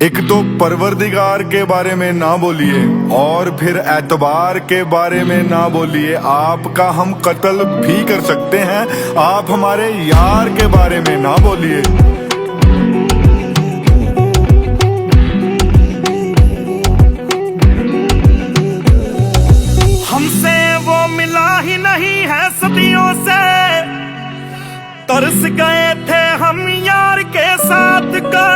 एक तो परवरदिगार के बारे में ना बोलिए और फिर एतबार के बारे में ना बोलिए। आपका हम कत्ल भी कर सकते हैं, आप हमारे यार के बारे में ना बोलिए। हमसे वो मिला ही नहीं है सदियों से, तरस गए थे हम यार के साथ का।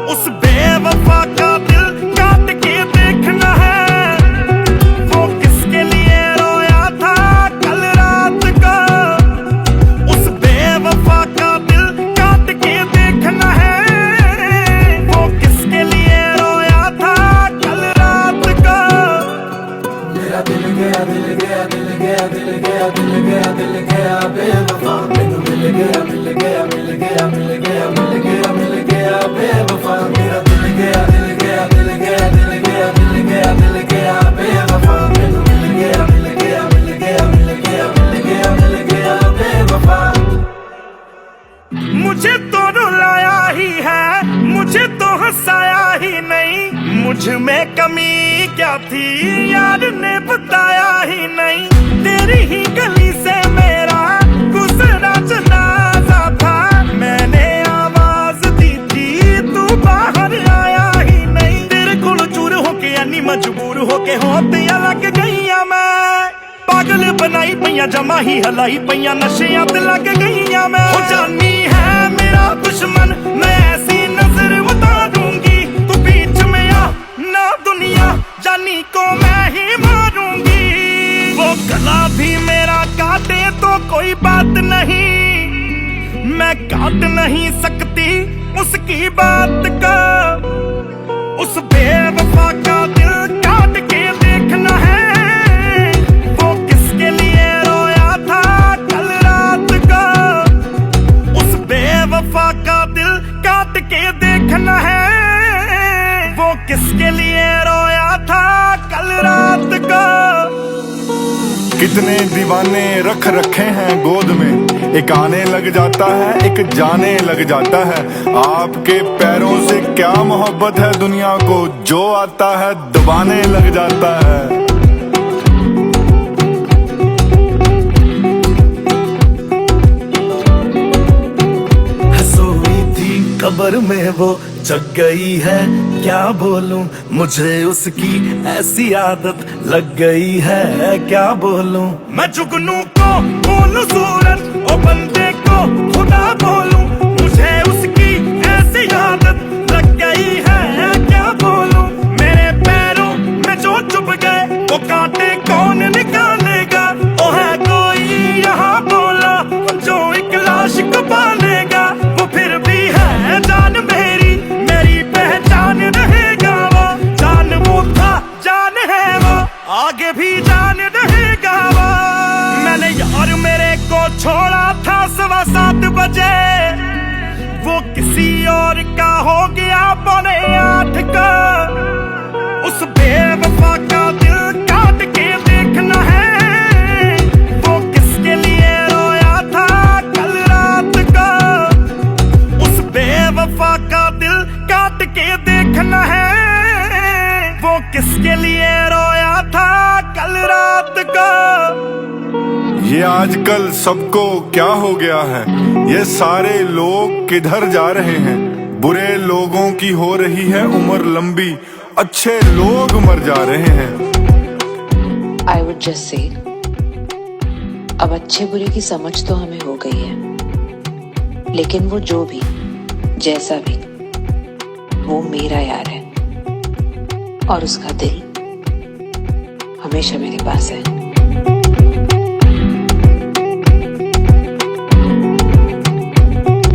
उस बेवफा का दिल काट के देखना है, वो किसके लिए रोया था कल रात का। उस बेवफा का दिल काट के देखना है, वो किसके लिए रोया था कल रात का। मेरा दिल गया दिल गया दिल गया दिल गया दिल गया दिल गया बेवफा, मैनू मिल गया मिल गया मिल गया मिल गया मिल गया मिल गया बेवफा। मेरा दिल गया दिल गया दिल गया दिल गया दिल गया दिल गया बेवफा, मैनू मिल गया मिल गया मिल गया मिल गया मिल गया मिल गया बेवफा। मुझे तो रुलाया ही है, मुझे तो हंसाया ही नहीं। मुझ में कमी क्या थी यार ने बताया ही नहीं। तेरी ही गली से मेरा गुजरा जनाजा था, मैंने आवाज दी थी तू बाहर आया ही नहीं। तेरे कोल चूर होके यानी मजबूर होके होतियां लग गईयां मैं। पागल बनाई पईयां जमा ही हलाई पईयां, नशियां ते लग गईयां मैं। हो जानी है मेरा दुश्मन, मैं ऐसी नजर उतारूंगी। तू बीच में आ ना दुनिया जानी को मैं ही मारूंगी। वो गला भी मेरा काटे तो कोई बात नहीं, मैं काट नहीं सकती उसकी बात का। उस बेवफा का दिल काट के देखना है, वो किसके लिए रोया था कल रात का। उस बेवफा का दिल काट के देखना है, वो किसके लिए रोया था कल रात का। कितने दीवाने रख रखे हैं गोद में, एक आने लग जाता है एक जाने लग जाता है। आपके पैरों से क्या मोहब्बत है दुनिया को, जो आता है दबाने लग जाता है। सोई थी कब्र में वो जग गई है, क्या बोलूं मुझे उसकी ऐसी आदत लग गई है। क्या बोलूं मैं जुगनू को बोलूं सूरज, ओ बंदे को खुदा बोलूं, मुझे उसकी ऐसी आदत लग गई है। क्या बोलूं मेरे पैरों में जो चुभ गए वो कांटे कौन निकालेगा। ओ है कोई यहाँ बोला जो एक लाश को पालेगा, वो फिर भी है जान मेरी, मेरी पहचान रहेगा वो। जान वो था जान है वो, आगे भी जान रहेगा वो। मैंने यार मेरे को छोड़ा था 7:15 बजे, वो किसी और का हो गया 7:45 का। उस बेवफा का दिल काट के देखना है, वो किसके लिए रोया था कल रात का। उस बेवफा का दिल काट के देखना है, वो किसके लिए रोया था कल रात का। ये आजकल सबको क्या हो गया है, ये सारे लोग किधर जा रहे हैं। बुरे लोगों की हो रही है उम्र लंबी, अच्छे लोग मर जा रहे हैं। I would just say, अब अच्छे बुरे की समझ तो हमें हो गई है, लेकिन वो जो भी जैसा भी वो मेरा यार है और उसका दिल हमेशा मेरे पास है।